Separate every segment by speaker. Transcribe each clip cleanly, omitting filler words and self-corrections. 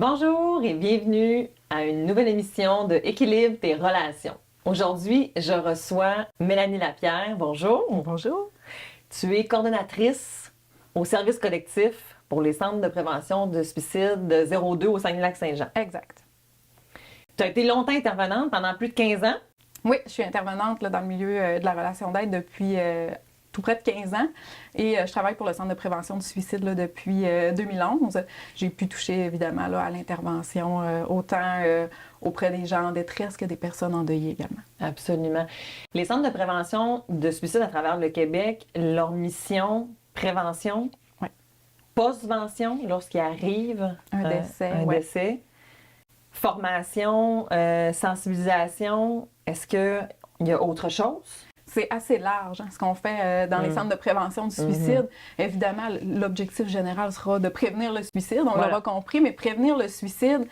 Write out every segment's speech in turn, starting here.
Speaker 1: Bonjour et bienvenue à une nouvelle émission de Équilibre tes relations. Aujourd'hui, je reçois Mélanie Lapierre. Bonjour.
Speaker 2: Bonjour.
Speaker 1: Tu es coordonnatrice au service collectif pour les centres de prévention de suicide de 02 au Saguenay-Lac-Saint-Jean.
Speaker 2: Exact.
Speaker 1: Tu as été longtemps intervenante, pendant plus de 15 ans.
Speaker 2: Oui, je suis intervenante là, dans le milieu de la relation d'aide depuis tout près de 15 ans et je travaille pour le Centre de prévention du suicide là, depuis 2011. J'ai pu toucher évidemment là, à l'intervention autant auprès des gens en détresse que des personnes endeuillées également.
Speaker 1: Absolument. Les centres de prévention de suicide à travers le Québec, leur mission, prévention, post-vention lorsqu'il arrive
Speaker 2: Un décès.
Speaker 1: Un décès. Formation, sensibilisation, est-ce qu'il y a autre chose?
Speaker 2: C'est assez large, hein, ce qu'on fait dans les centres de prévention du suicide. Évidemment, l'objectif général sera de prévenir le suicide, on l'aura compris, mais prévenir le suicide,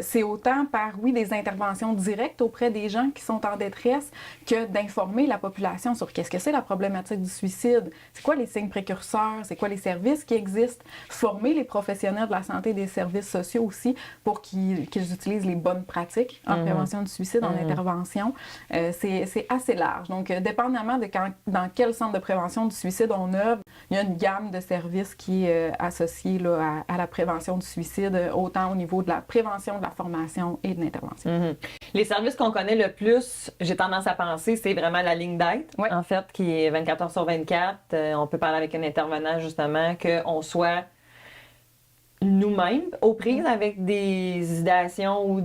Speaker 2: c'est autant par, oui, des interventions directes auprès des gens qui sont en détresse que d'informer la population sur qu'est-ce que c'est la problématique du suicide, c'est quoi les signes précurseurs, c'est quoi les services qui existent, former les professionnels de la santé et des services sociaux aussi pour qu'ils utilisent les bonnes pratiques en prévention du suicide, en intervention. C'est assez large. Donc, dépendamment de dans quel centre de prévention du suicide on œuvre, il y a une gamme de services qui est associée là, à la prévention du suicide, autant au niveau de la prévention, de la formation et de l'intervention.
Speaker 1: Les services qu'on connaît le plus, j'ai tendance à penser, c'est vraiment la ligne d'aide, en fait, qui est 24 heures sur 24. On peut parler avec un intervenant, justement, qu'on soit nous-mêmes aux prises avec des idéations ou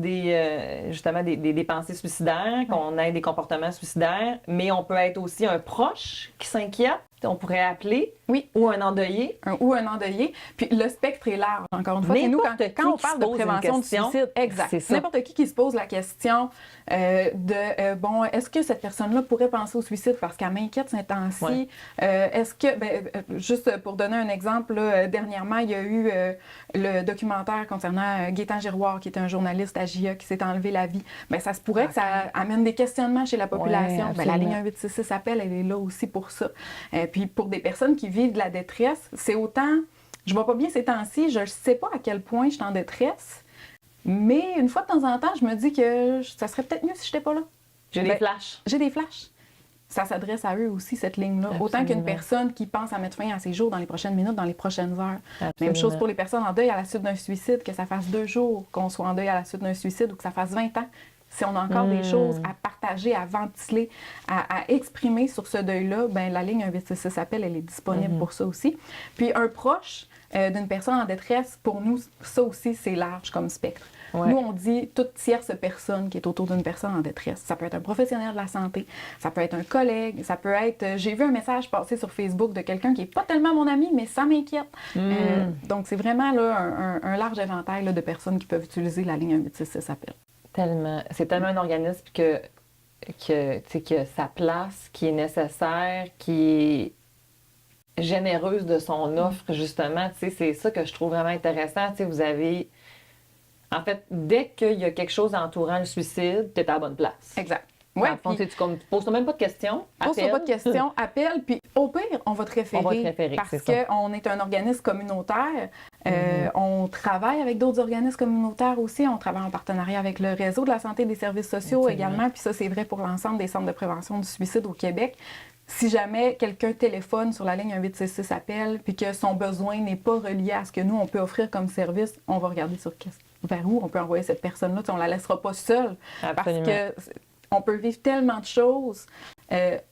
Speaker 1: justement des pensées suicidaires, qu'on ait des comportements suicidaires, mais on peut être aussi un proche qui s'inquiète, on pourrait appeler, ou un endeuillé.
Speaker 2: Ou un endeuillé. Puis le spectre est large, encore une fois.
Speaker 1: N'importe
Speaker 2: nous, quand on
Speaker 1: qui
Speaker 2: parle
Speaker 1: se
Speaker 2: de
Speaker 1: pose
Speaker 2: prévention du suicide, exact. N'importe qui se pose la question bon, est-ce que cette personne-là pourrait penser au suicide parce qu'elle m'inquiète ces temps-ci? Est-ce que, juste pour donner un exemple, là, dernièrement, il y a eu le documentaire concernant Gaétan Giroir, qui était un journaliste à JA qui s'est enlevé la vie. Bien, ça se pourrait que ça amène des questionnements chez la population. La ligne 1866 appelle, elle est là aussi pour ça. Puis pour des personnes qui vivent de la détresse, c'est autant, je vais pas bien ces temps-ci, je sais pas à quel point je suis en détresse, mais une fois de temps en temps, je me dis que ça serait peut-être mieux si je n'étais pas là.
Speaker 1: J'ai des flashs.
Speaker 2: J'ai des flashs. Ça s'adresse à eux aussi, cette ligne-là. Absolument. Autant qu'une personne qui pense à mettre fin à ses jours dans les prochaines minutes, dans les prochaines heures. Absolument. Même chose pour les personnes en deuil à la suite d'un suicide, que ça fasse 2 jours qu'on soit en deuil à la suite d'un suicide ou que ça fasse 20 ans. Si on a encore des choses à partager, à ventiler, à exprimer sur ce deuil-là, bien, la ligne 1866 appel, elle est disponible pour ça aussi. Puis un proche d'une personne en détresse, pour nous, ça aussi, c'est large comme spectre. Nous, on dit toute tierce personne qui est autour d'une personne en détresse. Ça peut être un professionnel de la santé, ça peut être un collègue, ça peut être... j'ai vu un message passer sur Facebook de quelqu'un qui n'est pas tellement mon ami, mais ça m'inquiète. Donc, c'est vraiment là, un large éventail là, de personnes qui peuvent utiliser la ligne 1866 appel.
Speaker 1: Tellement. C'est tellement un organisme qui a sa place, qui est nécessaire, qui est généreuse de son offre, justement. C'est ça que je trouve vraiment intéressant. Vous avez... En fait, dès qu'il y a quelque chose entourant le suicide, tu es à la bonne place.
Speaker 2: Exact.
Speaker 1: Ouais, tu poses même pas de questions.
Speaker 2: Pose-toi pas de questions, appelle, puis au pire, on va te référer.
Speaker 1: On va te référer,
Speaker 2: parce qu'on est un organisme communautaire. On travaille avec d'autres organismes communautaires aussi. On travaille en partenariat avec le réseau de la santé et des services sociaux également. Puis ça, c'est vrai pour l'ensemble des centres de prévention du suicide au Québec. Si jamais quelqu'un téléphone sur la ligne 1866 appel, puis que son besoin n'est pas relié à ce que nous, on peut offrir comme service, on va regarder vers où on peut envoyer cette personne-là. On la laissera pas seule.
Speaker 1: Absolument.
Speaker 2: Parce que on peut vivre tellement de choses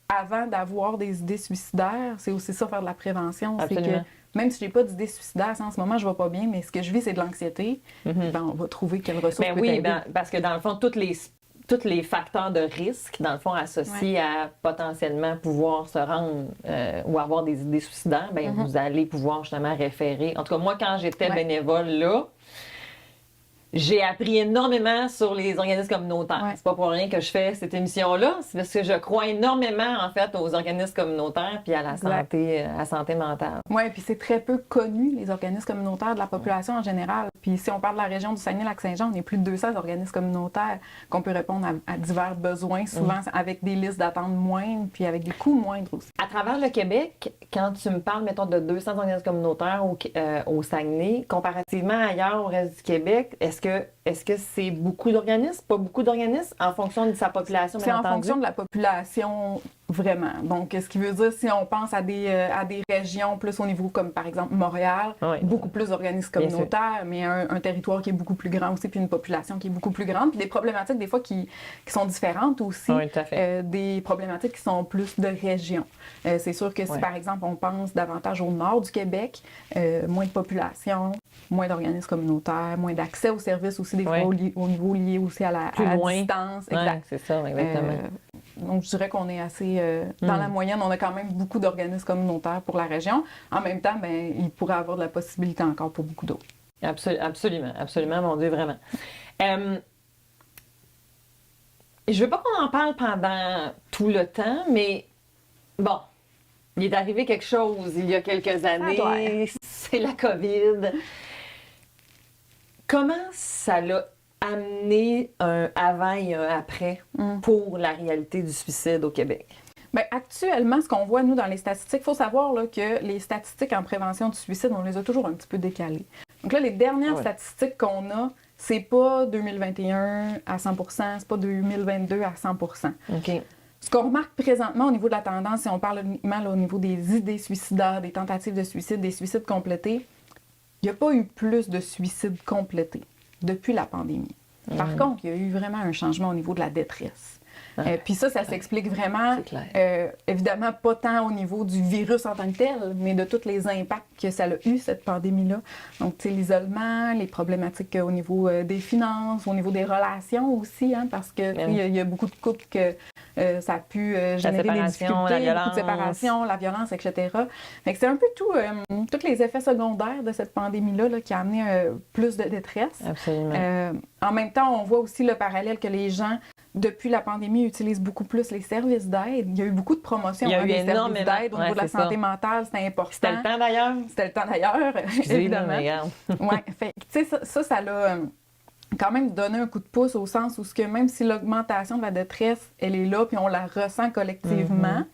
Speaker 2: avant d'avoir des idées suicidaires. C'est aussi ça, faire de la prévention.
Speaker 1: Absolument.
Speaker 2: C'est que même si je n'ai pas d'idées suicidaires, en ce moment, je ne vais pas bien, mais ce que je vis, c'est de l'anxiété, ben, on va trouver quelle ressource peut t'aider.
Speaker 1: Parce que dans le fond, tous les facteurs de risque, dans le fond, associés à potentiellement pouvoir se rendre ou avoir des idées suicidaires, ben, vous allez pouvoir justement référer. En tout cas, moi, quand j'étais bénévole là, j'ai appris énormément sur les organismes communautaires.
Speaker 2: Ouais.
Speaker 1: C'est pas pour rien que je fais cette émission-là. C'est parce que je crois énormément, en fait, aux organismes communautaires puis à la santé mentale.
Speaker 2: Oui, puis c'est très peu connu, les organismes communautaires de la population en général. Puis si on parle de la région du Saguenay-Lac-Saint-Jean, on est plus de 200 organismes communautaires qu'on peut répondre à divers besoins, souvent avec des listes d'attente moindres puis avec des coûts moindres aussi.
Speaker 1: À travers le Québec, quand tu me parles, mettons, de 200 organismes communautaires au Saguenay, comparativement ailleurs au reste du Québec, est-ce que c'est beaucoup d'organismes, pas beaucoup d'organismes, en fonction de sa population, bien entendu?
Speaker 2: C'est en fonction de la population, vraiment. Donc, ce qui veut dire, si on pense à des régions plus au niveau, comme par exemple Montréal, beaucoup plus d'organismes communautaires, mais un territoire qui est beaucoup plus grand aussi, puis une population qui est beaucoup plus grande, puis des problématiques, des fois, qui sont différentes aussi.
Speaker 1: Oui, tout à fait.
Speaker 2: Des problématiques qui sont plus de région. C'est sûr que si, par exemple, on pense davantage au nord du Québec, moins de population, moins d'organismes communautaires, moins d'accès aux services aussi, des fois, au niveau lié aussi à la distance.
Speaker 1: Exact. C'est ça, exactement.
Speaker 2: Donc, je dirais qu'on est assez dans la moyenne. On a quand même beaucoup d'organismes communautaires pour la région. En même temps, ben, il pourrait avoir de la possibilité encore pour beaucoup d'autres.
Speaker 1: Absolument, absolument, mon Dieu, vraiment. Je veux pas qu'on en parle pendant tout le temps, mais bon, il est arrivé quelque chose il y a quelques années. C'est la COVID. Comment ça l'a amené un avant et un après pour la réalité du suicide au Québec?
Speaker 2: Bien, actuellement, ce qu'on voit, nous, dans les statistiques, il faut savoir là, que les statistiques en prévention du suicide, on les a toujours un petit peu décalées. Donc là, les dernières statistiques qu'on a, c'est pas 2021 à 100%, c'est pas 2022 à 100%.
Speaker 1: OK.
Speaker 2: Ce qu'on remarque présentement au niveau de la tendance, si on parle uniquement là, au niveau des idées suicidaires, des tentatives de suicide, des suicides complétés, il n'y a pas eu plus de suicides complétés depuis la pandémie. Par contre, il y a eu vraiment un changement au niveau de la détresse. Puis ça s'explique vraiment, évidemment, pas tant au niveau du virus en tant que tel, mais de tous les impacts que ça a eu, cette pandémie-là. Donc, tu sais, l'isolement, les problématiques au niveau des finances, au niveau des relations aussi, hein, parce que il y a beaucoup de couples que ça a pu générer des difficultés, beaucoup de séparation, la violence, etc. Fait que c'est un peu tout, tous les effets secondaires de cette pandémie-là là, qui a amené plus de détresse.
Speaker 1: Absolument.
Speaker 2: En même temps, on voit aussi le parallèle que les gens, depuis la pandémie, utilisent beaucoup plus les services d'aide. Il y a eu beaucoup de promotions des services d'aide au niveau de la santé mentale, c'était important.
Speaker 1: C'était le temps d'ailleurs.
Speaker 2: C'était le temps d'ailleurs, évidemment.
Speaker 1: Ouais,
Speaker 2: fait tu sais, ça l'a quand même donné un coup de pouce au sens où même si l'augmentation de la détresse, elle est là, puis on la ressent collectivement,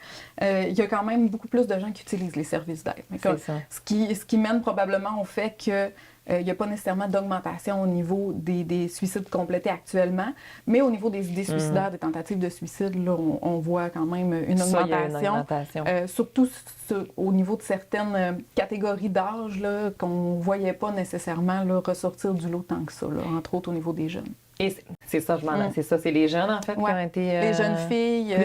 Speaker 2: il y a quand même beaucoup plus de gens qui utilisent les services d'aide. Ce qui mène probablement au fait que il n'y a pas nécessairement d'augmentation au niveau des suicides complétés actuellement, mais au niveau des idées suicidaires, des tentatives de suicide, là, on voit quand même une augmentation. Surtout au niveau de certaines catégories d'âge là, qu'on ne voyait pas nécessairement là, ressortir du lot tant que ça, là, entre autres au niveau des jeunes.
Speaker 1: Et c'est ça, c'est ça, c'est les jeunes, en fait, qui ont été...
Speaker 2: les jeunes filles...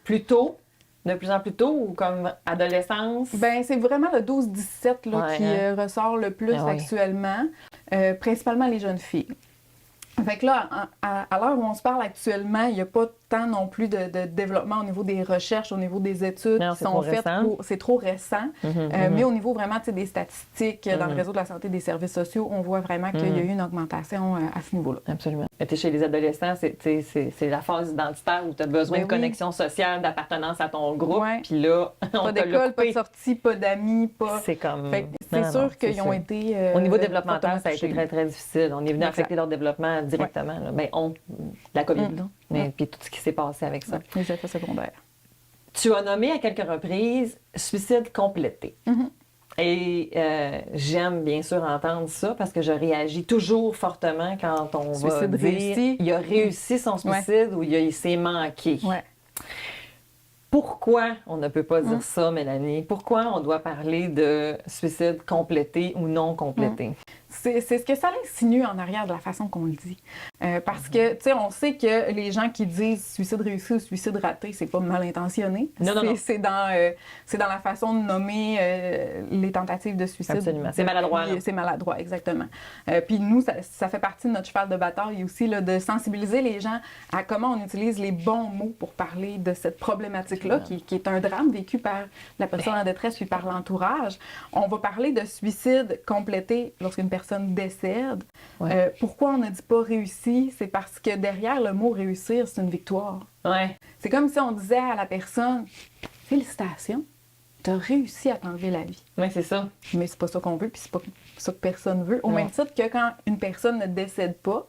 Speaker 1: Plus tôt? De plus en plus tôt ou comme adolescence?
Speaker 2: Bien, c'est vraiment le 12-17 là, qui ressort le plus actuellement, principalement les jeunes filles. Fait que là, à l'heure où on se parle actuellement, il n'y a pas tant non plus de développement au niveau des recherches, au niveau des études qui sont faites. C'est trop récent. Mais au niveau vraiment des statistiques dans le réseau de la santé des services sociaux, on voit vraiment qu'il y a eu une augmentation à ce niveau-là.
Speaker 1: Absolument. Chez les adolescents, c'est la phase identitaire où tu as besoin de connexion sociale, d'appartenance à ton groupe. Puis là,
Speaker 2: pas d'école, pas de sortie, pas d'amis, pas...
Speaker 1: C'est comme...
Speaker 2: C'est sûr qu'ils ont été...
Speaker 1: Au niveau développemental, ça a été très, très difficile. On est venu affecter leur développement directement. Là. Ben, la COVID, là. Mais puis tout ce qui s'est passé avec ça.
Speaker 2: Les effets secondaires.
Speaker 1: Tu as nommé à quelques reprises suicide complété. Et j'aime bien sûr entendre ça parce que je réagis toujours fortement quand on va dire
Speaker 2: réussi.
Speaker 1: Il a réussi son suicide ou il s'est manqué. Pourquoi on ne peut pas dire ça, Mélanie? Pourquoi on doit parler de suicide complété ou non complété?
Speaker 2: C'est ce que ça insinue en arrière de la façon qu'on le dit. Parce que, tu sais, on sait que les gens qui disent suicide réussi ou suicide raté, c'est pas mal intentionné.
Speaker 1: Non.
Speaker 2: C'est dans la façon de nommer les tentatives de suicide.
Speaker 1: Absolument. C'est maladroit.
Speaker 2: C'est maladroit, exactement. Puis nous, ça fait partie de notre cheval de bataille aussi, là, de sensibiliser les gens à comment on utilise les bons mots pour parler de cette problématique-là dramatique-là, qui est un drame vécu par la personne en détresse puis par l'entourage. On va parler de suicide complété lorsqu'une personne décède. Pourquoi on ne dit pas réussi? C'est parce que derrière le mot réussir, c'est une victoire. C'est comme si on disait à la personne, félicitations, tu as réussi à t'enlever la vie.
Speaker 1: Oui, c'est ça.
Speaker 2: Mais c'est pas ça qu'on veut, puis c'est pas ça que personne veut. Au même titre que quand une personne ne décède pas,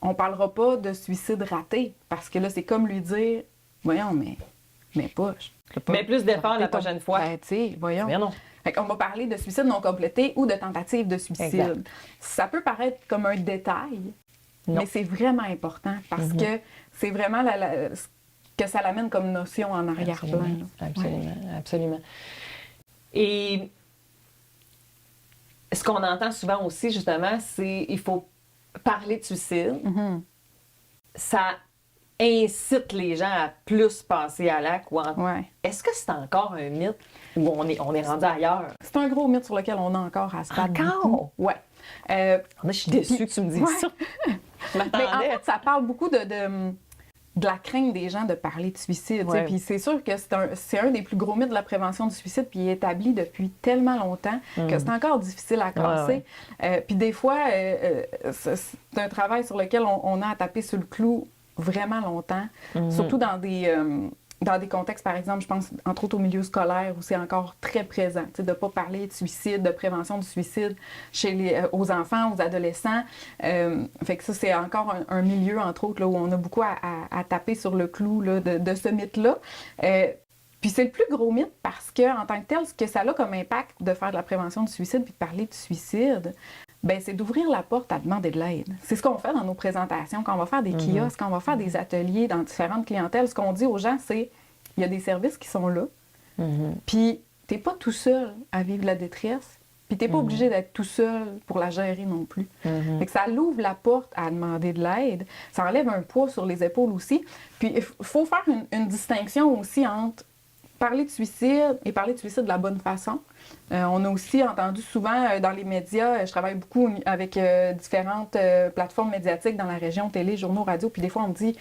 Speaker 2: on parlera pas de suicide raté, parce que là, c'est comme lui dire, voyons, mais pas.
Speaker 1: Mais plus d'efforts la prochaine fois.
Speaker 2: Ben, tu sais, voyons.
Speaker 1: Mais non.
Speaker 2: Fait qu'on va parler de suicide non complété ou de tentative de suicide.
Speaker 1: Exact.
Speaker 2: Ça peut paraître comme un détail, mais c'est vraiment important parce que c'est vraiment que ça l'amène comme notion en arrière-plan.
Speaker 1: Absolument, absolument. Et ce qu'on entend souvent aussi, justement, c'est il faut parler de suicide. Ça incite les gens à plus passer à l'acte. Est-ce que c'est encore un mythe ou on est rendu ailleurs?
Speaker 2: C'est un gros mythe sur lequel on a encore à se battre.
Speaker 1: Encore?
Speaker 2: Oui.
Speaker 1: Je suis déçue que tu me dises ça.
Speaker 2: Mais en fait, ça parle beaucoup de la crainte des gens de parler de suicide. Puis c'est sûr que c'est un des plus gros mythes de la prévention du suicide, puis il est établi depuis tellement longtemps que c'est encore difficile à casser. Puis des fois, c'est un travail sur lequel on a à taper sur le clou vraiment longtemps, surtout dans des contextes, par exemple, je pense, entre autres au milieu scolaire, où c'est encore très présent, de ne pas parler de suicide, de prévention du suicide aux enfants, aux adolescents. Fait que ça, c'est encore un milieu, entre autres, là, où on a beaucoup à taper sur le clou là, de ce mythe-là. Puis c'est le plus gros mythe parce que, en tant que tel, ce que ça a comme impact de faire de la prévention du suicide puis de parler de suicide, ben c'est d'ouvrir la porte à demander de l'aide. C'est ce qu'on fait dans nos présentations, quand on va faire des kiosques, quand on va faire des ateliers dans différentes clientèles. Ce qu'on dit aux gens, c'est il y a des services qui sont là, puis t'es pas tout seul à vivre la détresse, puis t'es pas obligé d'être tout seul pour la gérer non plus. Fait que ça l'ouvre la porte à demander de l'aide. Ça enlève un poids sur les épaules aussi. Puis il faut faire une distinction aussi entre parler de suicide et parler de suicide de la bonne façon. On a aussi entendu souvent dans les médias, je travaille beaucoup avec différentes plateformes médiatiques dans la région, télé, journaux, radio, puis des fois on me dit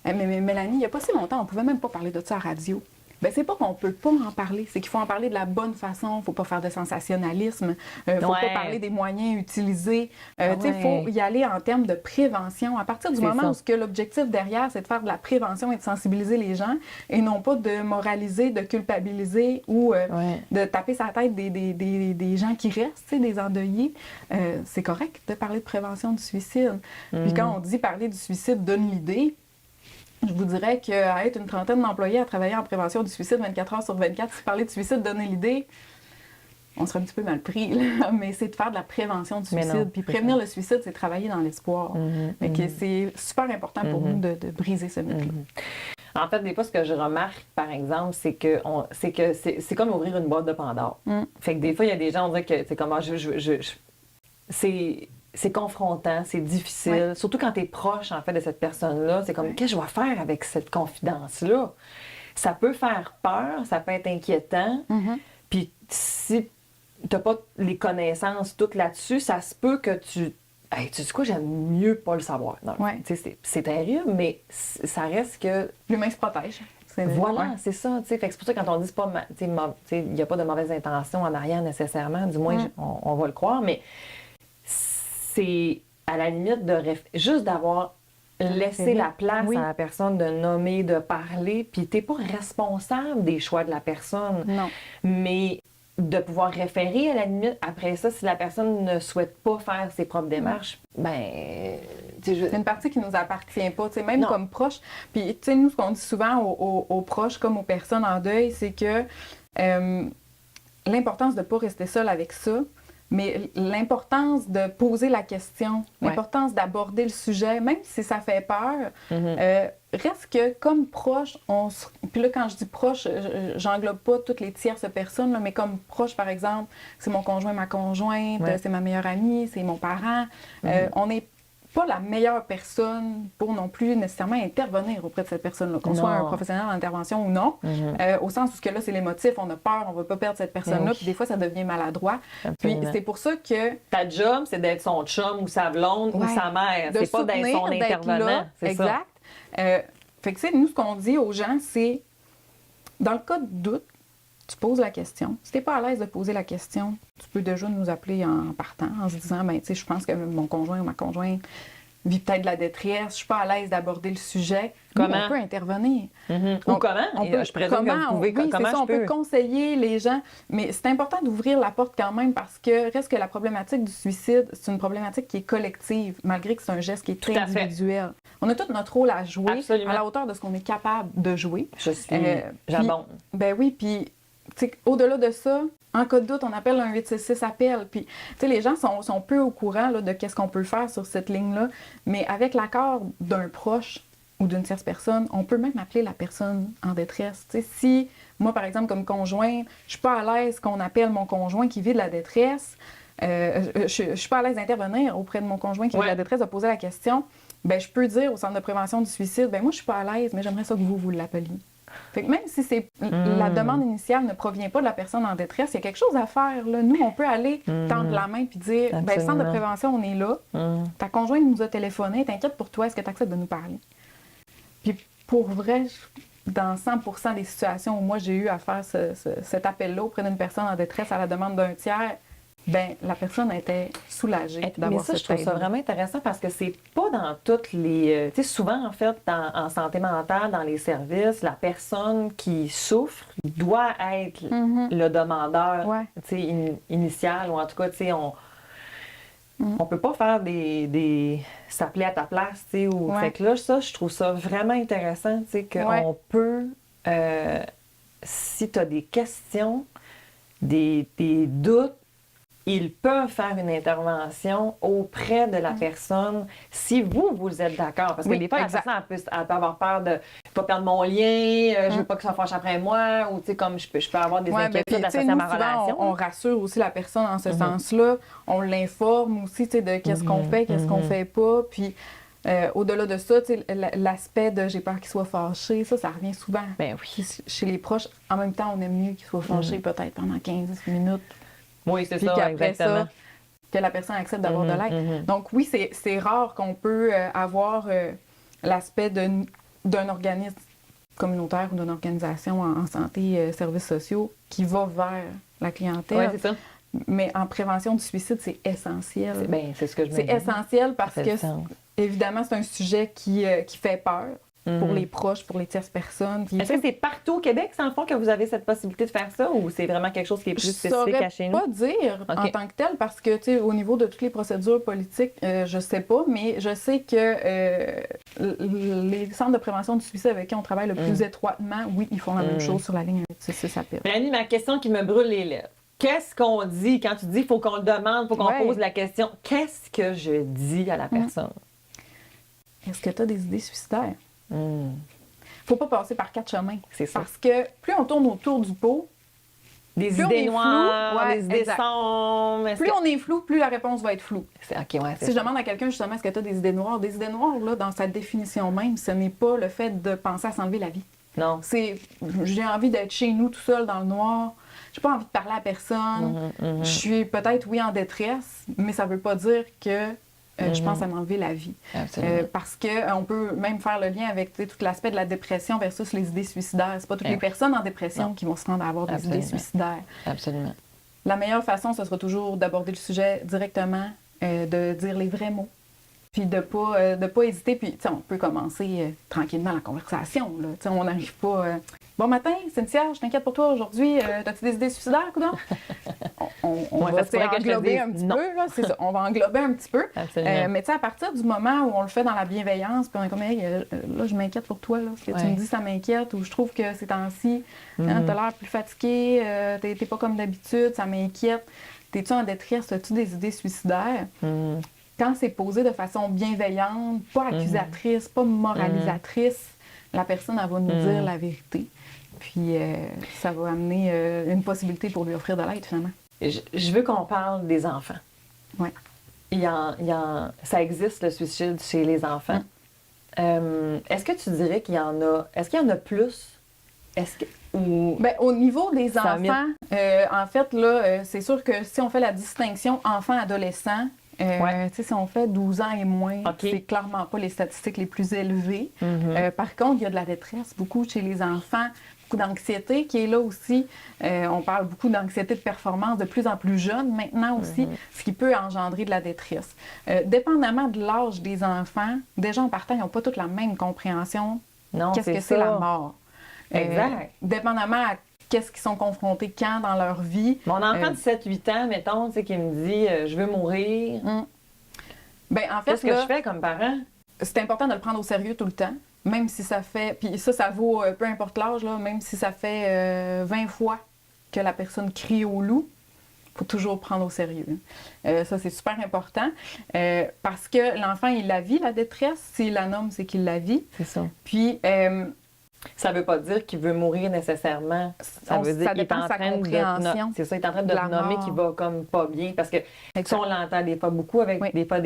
Speaker 2: mais Mélanie, il n'y a pas si longtemps, on pouvait même pas parler de ça à la radio. Bien, c'est pas qu'on peut pas en parler, c'est qu'il faut en parler de la bonne façon, il ne faut pas faire de sensationnalisme, il ne faut pas parler des moyens utilisés. Il faut y aller en termes de prévention. À partir du moment où l'objectif derrière, c'est de faire de la prévention et de sensibiliser les gens, et non pas de moraliser, de culpabiliser ou de taper sa tête des gens qui restent, des endeuillés, c'est correct de parler de prévention du suicide. Puis quand on dit parler du suicide donne l'idée, je vous dirais qu'à être une trentaine d'employés à travailler en prévention du suicide 24 heures sur 24, si parler de suicide donnait l'idée, on serait un petit peu mal pris, là. Mais c'est de faire de la prévention du suicide. Puis prévenir le suicide, c'est travailler dans l'espoir. Mais c'est super important pour nous de briser ce mythe-là.
Speaker 1: En fait, des fois, ce que je remarque, par exemple, c'est que c'est comme ouvrir une boîte de Pandore. Fait que des fois, il y a des gens, on dirait que c'est comme c'est confrontant, c'est difficile. Surtout quand tu es proche, en fait, de cette personne-là. C'est comme, qu'est-ce que je vais faire avec cette confidence-là? Ça peut faire peur, ça peut être inquiétant. Puis si tu n'as pas les connaissances toutes là-dessus, ça se peut que tu sais quoi, j'aime mieux pas le savoir. C'est terrible, mais ça reste que...
Speaker 2: L'humain se protège.
Speaker 1: Voilà, c'est ça. Fait que c'est pour ça que quand on dit c'est pas il n'y a pas de mauvaises intentions en arrière nécessairement, du moins on va le croire, mais c'est à la limite juste d'avoir laissé la place à la personne de nommer, de parler, puis t'es pas responsable des choix de la personne.
Speaker 2: Non.
Speaker 1: Mais de pouvoir référer à la limite, après ça, si la personne ne souhaite pas faire ses propres démarches,
Speaker 2: c'est une partie qui nous appartient pas, même comme proche. Puis, nous, ce qu'on dit souvent aux proches comme aux personnes en deuil, c'est que l'importance de ne pas rester seul avec ça, mais l'importance de poser la question, l'importance d'aborder le sujet, même si ça fait peur, reste que comme proche, puis là, quand je dis proche, j'englobe pas toutes les tierces personnes, là, mais comme proche, par exemple, c'est mon conjoint, ma conjointe, c'est ma meilleure amie, c'est mon parent. On n'est pas la meilleure personne pour non plus nécessairement intervenir auprès de cette personne-là, qu'on soit un professionnel en intervention ou non, au sens où là, c'est l'émotif, on a peur, on ne veut pas perdre cette personne-là, puis des fois, ça devient maladroit. Absolument. Puis c'est pour ça que...
Speaker 1: Ta job, c'est d'être son chum ou sa blonde ou sa mère, c'est pas d'être son intervenant.
Speaker 2: Exact. Fait que, nous, ce qu'on dit aux gens, c'est Dans le cas de doute, tu poses la question. Si tu n'es pas à l'aise de poser la question, tu peux déjà nous appeler en partant, en se disant, ben, tu sais, je pense que mon conjoint ou ma conjointe vit peut-être de la détresse, je suis pas à l'aise d'aborder le sujet.
Speaker 1: Comment?
Speaker 2: Nous, on peut intervenir.
Speaker 1: Ou comment? Je présume que vous pouvez...
Speaker 2: On peut conseiller les gens, mais c'est important d'ouvrir la porte quand même parce que reste que la problématique du suicide, c'est une problématique qui est collective, malgré que c'est un geste qui est très individuel. On a tout notre rôle à jouer à la hauteur de ce qu'on est capable de jouer.
Speaker 1: J'abonde.
Speaker 2: Ben oui, puis au-delà de ça, en cas de doute, on appelle un 866 appel. Puis, les gens sont peu au courant là, de qu'est-ce qu'on peut faire sur cette ligne-là, mais avec l'accord d'un proche ou d'une tierce personne, on peut même appeler la personne en détresse. Si moi, par exemple, comme conjoint, je suis pas à l'aise qu'on appelle mon conjoint qui vit de la détresse, je suis pas à l'aise d'intervenir auprès de mon conjoint qui vit de la détresse, de poser la question, ben je peux dire au centre de prévention du suicide, ben moi, je suis pas à l'aise, mais j'aimerais ça que vous l'appeliez. Fait que même si la demande initiale ne provient pas de la personne en détresse, il y a quelque chose à faire. Là. Nous, on peut aller tendre la main et dire, ben, le centre de prévention, on est là. Ta conjointe nous a téléphoné, t'inquiète pour toi, est-ce que tu acceptes de nous parler? Puis pour vrai, dans 100% des situations où moi j'ai eu à faire cet appel-là auprès d'une personne en détresse à la demande d'un tiers, ben la personne était soulagée d'avoir cette aide.
Speaker 1: Je trouve ça vraiment intéressant parce que c'est pas dans toutes les... tu sais, souvent, en fait, en santé mentale, dans les services, la personne qui souffre doit être le demandeur initial, ou en tout cas, tu sais, on peut pas faire des s'appeler à ta place, tu sais, ou... Fait que là, ça, je trouve ça vraiment intéressant, tu sais, qu'on peut... si tu as des questions, des doutes, ils peuvent faire une intervention auprès de la personne si vous êtes d'accord. Parce que des fois, la personne elle peut avoir peur de « pas perdre mon lien, je veux pas que ça fâche après moi », ou tu sais, comme je peux avoir des inquiétudes associées à ma relation.
Speaker 2: On rassure aussi la personne en ce sens-là. On l'informe aussi, tu sais, de qu'est-ce qu'on fait, qu'est-ce qu'on fait pas. Puis au-delà de ça, tu sais, l'aspect de « j'ai peur qu'il soit fâché », ça revient souvent.
Speaker 1: Ben oui.
Speaker 2: Chez les proches, en même temps, on aime mieux qu'il soit fâché peut-être pendant 15 minutes.
Speaker 1: Oui, c'est ça, exactement.
Speaker 2: Que la personne accepte d'avoir de l'aide. Donc oui, c'est rare qu'on peut avoir l'aspect d'un organisme communautaire ou d'une organisation en santé, services sociaux qui va vers la clientèle.
Speaker 1: Oui, c'est ça.
Speaker 2: Mais en prévention du suicide, c'est essentiel.
Speaker 1: C'est ce que je me dis.
Speaker 2: C'est essentiel parce que, évidemment, c'est un sujet qui fait peur. Pour les proches, pour les tierces personnes.
Speaker 1: Est-ce que c'est partout au Québec, sans le fond, que vous avez cette possibilité de faire ça, ou c'est vraiment quelque chose qui est plus spécifique à chez nous?
Speaker 2: Je ne saurais pas dire en tant que tel, parce que, tu sais, au niveau de toutes les procédures politiques, je sais pas, mais je sais que les centres de prévention du suicide avec qui on travaille le plus étroitement, oui, ils font la même chose sur la ligne 866 appel.
Speaker 1: Mélanie, ma question qui me brûle les lèvres. Qu'est-ce qu'on dit quand tu dis qu'il faut qu'on le demande, il faut qu'on pose la question? Qu'est-ce que je dis à la personne?
Speaker 2: Est-ce que tu as des idées suicidaires? Faut pas passer par 4 chemins. C'est ça. Parce que plus on tourne autour du pot,
Speaker 1: des idées noires, des idées sombres.
Speaker 2: Plus on est flou, plus la réponse va être floue.
Speaker 1: Si
Speaker 2: je demande à quelqu'un justement, est-ce que tu as des idées noires? Des idées noires, là, dans sa définition même, ce n'est pas le fait de penser à s'enlever la vie.
Speaker 1: Non.
Speaker 2: C'est j'ai envie d'être chez nous tout seul dans le noir. J'ai pas envie de parler à personne. Je suis peut-être, en détresse, mais ça veut pas dire que je pense à m'enlever la vie. Parce qu'on peut même faire le lien avec tout l'aspect de la dépression versus les idées suicidaires. C'est pas toutes les personnes en dépression qui vont se rendre à avoir des idées suicidaires.
Speaker 1: Absolument.
Speaker 2: La meilleure façon, ce sera toujours d'aborder le sujet directement, de dire les vrais mots, puis de pas hésiter. Puis, on peut commencer tranquillement la conversation. Là. On n'arrive pas... Bon matin, Cynthia, je t'inquiète pour toi aujourd'hui. As-tu des idées suicidaires, coudonc? On va englober un petit peu, là, c'est ça. On va englober un petit peu. Mais à partir du moment où on le fait dans la bienveillance, puis on est comme, hey, là, je m'inquiète pour toi, là. Ce que tu me dis, ça m'inquiète, ou je trouve que ces temps-ci, t'as l'air plus fatigué, t'es pas comme d'habitude, ça m'inquiète. T'es-tu en détresse? As-tu des idées suicidaires? Quand c'est posé de façon bienveillante, pas accusatrice, pas moralisatrice, la personne, elle va nous dire la vérité. Puis ça va amener une possibilité pour lui offrir de l'aide, finalement.
Speaker 1: Je veux qu'on parle des enfants.
Speaker 2: Oui.
Speaker 1: Ça existe, le suicide chez les enfants. Est-ce que tu dirais qu'il y en a... Est-ce qu'il y en a plus?
Speaker 2: Bien, au niveau des enfants, en fait, là, c'est sûr que si on fait la distinction enfant-adolescent, si on fait 12 ans et moins, c'est clairement pas les statistiques les plus élevées. Par contre, il y a de la détresse beaucoup chez les enfants beaucoup d'anxiété qui est là aussi. On parle beaucoup d'anxiété de performance de plus en plus jeune maintenant aussi, ce qui peut engendrer de la détresse. Dépendamment de l'âge des enfants, déjà en partant, ils n'ont pas toute la même compréhension.
Speaker 1: Non,
Speaker 2: qu'est-ce que c'est la mort.
Speaker 1: Exact.
Speaker 2: Dépendamment à qu'est-ce qu'ils sont confrontés quand dans leur vie.
Speaker 1: Mon enfant de 7-8 ans, mettons, tu sais, qui me dit je veux mourir.
Speaker 2: Ben, en fait,
Speaker 1: qu'est-ce que je fais comme parent?
Speaker 2: C'est important de le prendre au sérieux tout le temps, même si ça fait... Puis ça vaut, peu importe l'âge, là, même si ça fait 20 fois que la personne crie au loup, il faut toujours prendre au sérieux. Ça, c'est super important, parce que l'enfant, il la vit, la détresse. S'il la nomme, c'est qu'il la vit.
Speaker 1: C'est ça.
Speaker 2: Puis...
Speaker 1: ça veut pas dire qu'il veut mourir nécessairement. Ça veut dire qu'il est en train de... C'est ça, il est en train de te nommer qu'il va comme pas bien. Parce que ça, on l'entend des fois beaucoup avec des fois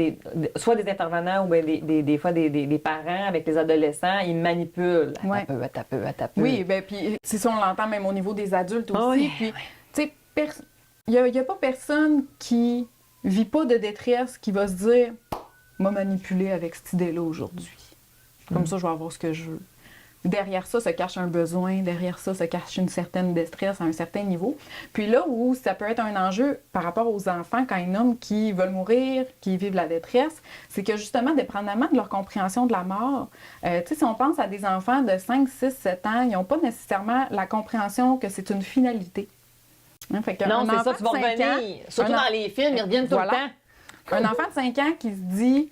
Speaker 1: soit des intervenants ou bien des fois des parents avec les adolescents, ils manipulent. À ta peu.
Speaker 2: Oui, bien puis c'est ça, on l'entend même au niveau des adultes aussi. Puis, tu sais, il y a pas personne qui vit pas de détresse qui va se dire « m'a manipulé avec cette idée-là aujourd'hui. Comme ça, je vais avoir ce que je veux. » Derrière ça se cache un besoin, derrière ça se cache une certaine détresse à un certain niveau. Puis là où ça peut être un enjeu par rapport aux enfants quand ils nomment qui veulent mourir, qui vivent la détresse, c'est que justement, dépendamment de leur compréhension de la mort, tu sais, si on pense à des enfants de 5, 6, 7 ans, ils n'ont pas nécessairement la compréhension que c'est une finalité. Hein, fait que
Speaker 1: non, c'est ça, tu vas revenir. Surtout dans les films, ils reviennent tout le temps.
Speaker 2: Un enfant de 5 ans qui se dit...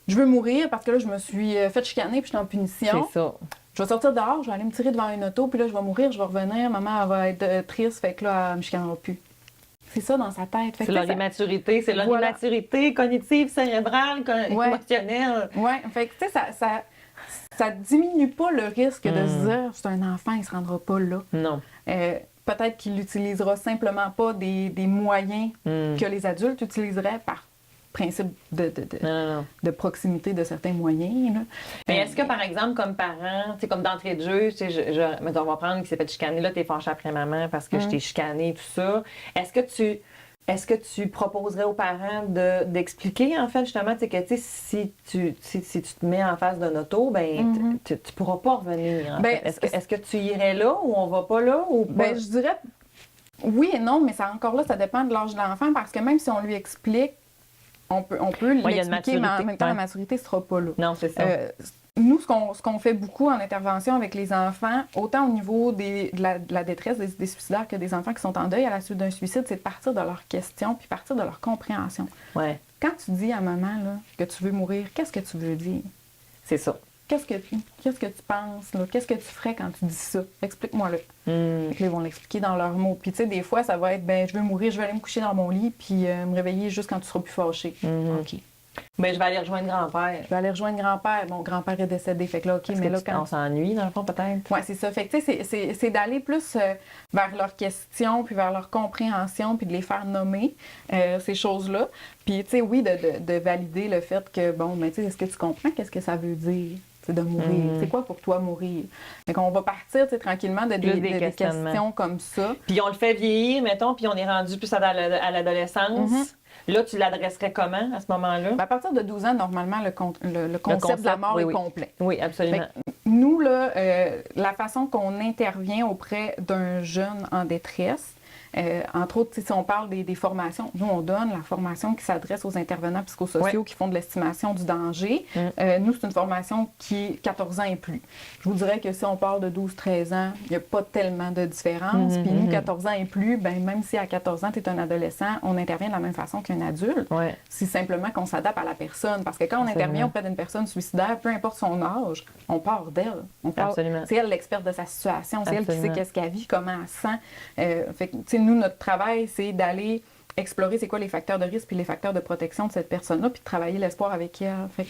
Speaker 2: Je veux mourir parce que là, je me suis fait chicaner puis je suis en punition.
Speaker 1: C'est ça.
Speaker 2: Je vais sortir dehors, je vais aller me tirer devant une auto, puis là, je vais mourir, je vais revenir, maman, elle va être triste, fait que là, elle me chicanera plus. C'est ça dans sa tête.
Speaker 1: C'est leur immaturité, c'est leur immaturité cognitive, cérébrale, émotionnelle.
Speaker 2: Oui, fait que tu sais, ça diminue pas le risque de se dire, c'est un enfant, il se rendra pas là.
Speaker 1: Non.
Speaker 2: Peut-être qu'il n'utilisera simplement pas des moyens que les adultes utiliseraient par principe de proximité de certains moyens. Là.
Speaker 1: Mais est-ce que, par exemple, comme parent, comme d'entrée de jeu, mettons, on va prendre qui s'est fait chicaner, là, t'es fâché après maman parce que je t'ai chicané, tout ça. Est-ce que tu proposerais aux parents d'expliquer, en fait, justement, que si tu te mets en face d'un auto, ben, tu pourras pas revenir. Est-ce que tu irais là ou on va pas là? Ou pas?
Speaker 2: Ben, je dirais oui et non, mais encore là, ça dépend de l'âge de l'enfant parce que même si on lui explique, on peut l'expliquer, mais en même temps, la maturité ne sera pas là.
Speaker 1: Non, c'est ça.
Speaker 2: Nous, ce qu'on fait beaucoup en intervention avec les enfants, autant au niveau de la détresse des suicidaires que des enfants qui sont en deuil à la suite d'un suicide, c'est de partir de leurs questions puis partir de leur compréhension.
Speaker 1: Ouais.
Speaker 2: Quand tu dis à maman là, que tu veux mourir, qu'est-ce que tu veux dire?
Speaker 1: C'est ça.
Speaker 2: Qu'est-ce que tu penses? Là? Qu'est-ce que tu ferais quand tu dis ça? Explique-moi-le. Ils vont l'expliquer dans leurs mots. Puis, tu sais, des fois, ça va être, ben, je veux mourir, je vais aller me coucher dans mon lit, puis me réveiller juste quand tu seras plus fâché. OK.
Speaker 1: Mais je vais aller rejoindre grand-père.
Speaker 2: Je vais aller rejoindre grand-père. Mon grand-père est décédé. Fait que là, OK, mais là, quand.
Speaker 1: On s'ennuie, dans le fond, peut-être.
Speaker 2: Oui, c'est ça. Fait que, tu sais, c'est d'aller plus vers leurs questions, puis vers leur compréhension, puis de les faire nommer ces choses-là. Puis, tu sais, oui, de valider le fait que, bon, mais tu sais, est-ce que tu comprends qu'est-ce que ça veut dire? De mourir. C'est quoi pour toi mourir? Fait qu'on va partir tranquillement de des questions comme ça.
Speaker 1: Puis on le fait vieillir, mettons, puis on est rendu plus à l'adolescence. Là, tu l'adresserais comment à ce moment-là?
Speaker 2: À partir de 12 ans, normalement, le concept de la mort est complet.
Speaker 1: Oui, absolument.
Speaker 2: Nous, là, la façon qu'on intervient auprès d'un jeune en détresse, entre autres, si on parle des formations, nous, on donne la formation qui s'adresse aux intervenants psychosociaux qui font de l'estimation du danger. Nous, c'est une formation qui est 14 ans et plus. Je vous dirais que si on parle de 12-13 ans, il n'y a pas tellement de différence. Puis nous, 14 ans et plus, ben, même si à 14 ans, tu es un adolescent, on intervient de la même façon qu'un adulte. C'est simplement qu'on s'adapte à la personne. Parce que quand on intervient auprès d'une personne suicidaire, peu importe son âge, on part d'elle. C'est elle l'experte de sa situation. C'est elle qui sait qu'est-ce qu'elle vit, comment elle sent. Fait que, nous, notre travail, c'est d'aller explorer c'est quoi les facteurs de risque puis les facteurs de protection de cette personne-là, puis de travailler l'espoir avec elle. Fait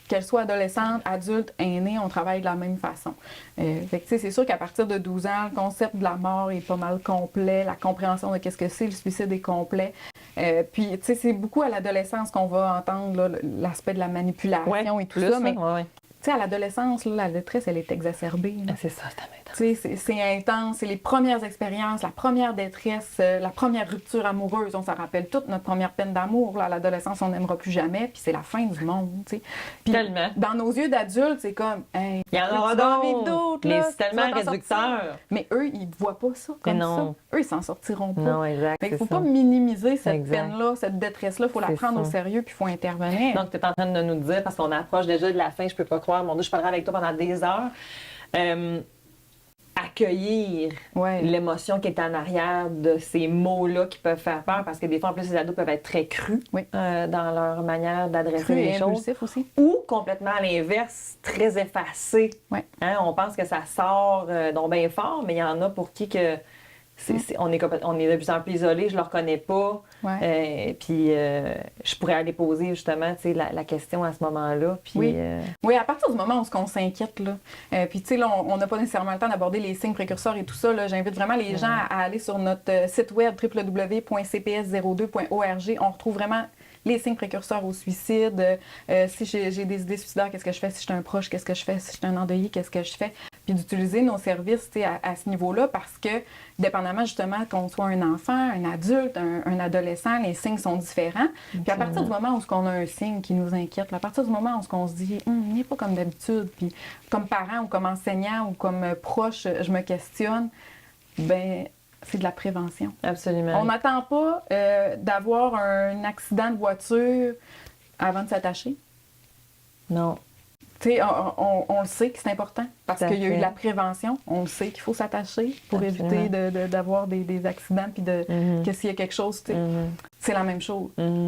Speaker 2: qu'elle soit adolescente, adulte, aînée, on travaille de la même façon. Fait que, c'est sûr qu'à partir de 12 ans, le concept de la mort est pas mal complet, la compréhension de qu'est-ce que c'est, le suicide est complet. Puis, tu sais, c'est beaucoup à l'adolescence qu'on va entendre là, l'aspect de la manipulation et tout ça, mais... Tu sais, à l'adolescence, là, la détresse, elle est exacerbée.
Speaker 1: C'est ça, c'est
Speaker 2: Tu sais, c'est intense, c'est les premières expériences, la première détresse, la première rupture amoureuse. On s'en rappelle toute, notre première peine d'amour. Là, à l'adolescence, on n'aimera plus jamais, puis c'est la fin du monde, tu sais. Puis,
Speaker 1: tellement.
Speaker 2: Dans nos yeux d'adultes, c'est comme, hey,
Speaker 1: il y en aura d'autres, mais c'est tellement réducteur.
Speaker 2: Mais eux, ils ne voient pas ça comme ça. Eux, ils s'en sortiront pas.
Speaker 1: Non, exact.
Speaker 2: Il ne faut pas minimiser cette peine-là, cette détresse-là. Il faut la prendre au sérieux, puis il faut intervenir.
Speaker 1: Donc, tu es en train de nous dire, parce qu'on approche déjà de la fin, je peux pas croire, mon Dieu, je parlerai avec toi pendant des heures. Accueillir l'émotion qui est en arrière de ces mots-là qui peuvent faire peur, parce que des fois, en plus, les ados peuvent être très crus dans leur manière d'adresser les choses.
Speaker 2: Aussi.
Speaker 1: Ou complètement à l'inverse, très effacés. Hein, on pense que ça sort donc bien fort, mais il y en a pour qui que on est de plus en plus isolés, je ne le reconnais pas. Puis je pourrais aller poser justement la question à ce moment-là. Puis,
Speaker 2: oui, à partir du moment où on s'inquiète, là. Puis tu sais, là, on n'a pas nécessairement le temps d'aborder les signes précurseurs et tout ça. Là. J'invite vraiment les gens à aller sur notre site web www.cps02.org. On retrouve vraiment les signes précurseurs au suicide. Si j'ai des idées suicidaires, qu'est-ce que je fais? Si je suis un proche, qu'est-ce que je fais? Si je suis un endeuillé, qu'est-ce que je fais? Puis d'utiliser nos services à ce niveau-là parce que, dépendamment justement qu'on soit un enfant, un adulte, un adolescent, les signes sont différents. Puis à partir du moment où on a un signe qui nous inquiète, à partir du moment où on se dit « il n'est pas comme d'habitude », puis comme parent ou comme enseignant ou comme proche, je me questionne, ben c'est de la prévention.
Speaker 1: Absolument.
Speaker 2: On n'attend pas d'avoir un accident de voiture avant de s'attacher.
Speaker 1: Non.
Speaker 2: Tu sais, on le sait que c'est important parce qu'il y a eu de la prévention. On le sait qu'il faut s'attacher pour éviter d'avoir des accidents puis que s'il y a quelque chose, c'est la même chose. Il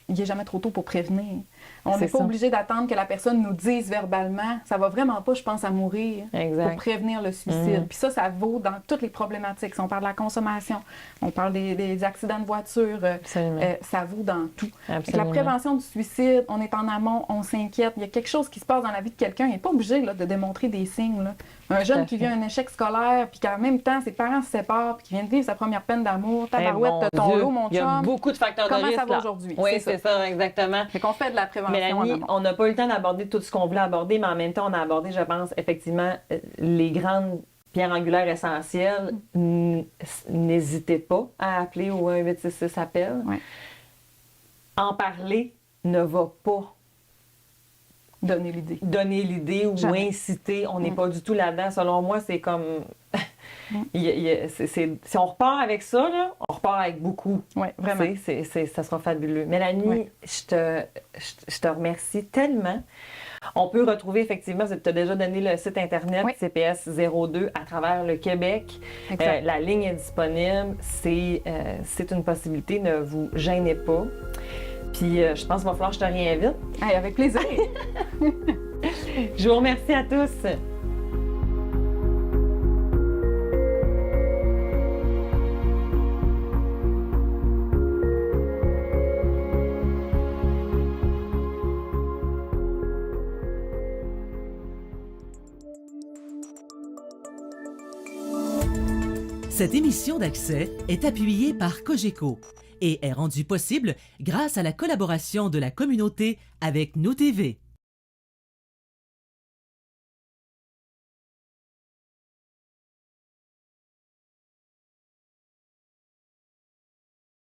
Speaker 2: n'est jamais trop tôt pour prévenir. On n'est pas obligé d'attendre que la personne nous dise verbalement « ça va vraiment pas, je pense à mourir » pour prévenir le suicide. Puis ça vaut dans toutes les problématiques. Si on parle de la consommation, on parle des accidents de voiture, ça vaut dans tout. La prévention du suicide, on est en amont, on s'inquiète. Il y a quelque chose qui se passe dans la vie de quelqu'un. Il n'est pas obligé de démontrer des signes. Là. Un jeune qui vit un échec scolaire, puis qu'en même temps, ses parents se séparent, puis qui vient de vivre sa première peine d'amour, tabarouette, ton lot, mon chum.
Speaker 1: Il y a beaucoup de facteurs de risque.
Speaker 2: Comment ça va aujourd'hui?
Speaker 1: Oui, c'est ça, exactement.
Speaker 2: Fait qu'on fait de la prévention.
Speaker 1: Mélanie, on n'a pas eu le temps d'aborder tout ce qu'on voulait aborder, mais en même temps, on a abordé, je pense, effectivement, les grandes pierres angulaires essentielles. N'hésitez pas à appeler au 1-866-APPEL. En parler ne va pas
Speaker 2: donner l'idée
Speaker 1: ou inciter. On n'est pas du tout là-dedans. Selon moi, c'est comme... si on repart avec ça, là, on repart avec beaucoup.
Speaker 2: Oui, vraiment.
Speaker 1: Ça sera fabuleux. Mélanie, je te remercie tellement. On peut retrouver effectivement, tu as déjà donné le site Internet CPS02 à travers le Québec. La ligne est disponible. C'est une possibilité. Ne vous gênez pas. Puis je pense qu'il va falloir que je te réinvite.
Speaker 2: Hey, avec plaisir.
Speaker 1: Je vous remercie à tous.
Speaker 3: Cette émission d'Accès est appuyée par Cogeco et est rendue possible grâce à la collaboration de la communauté avec Nous TV.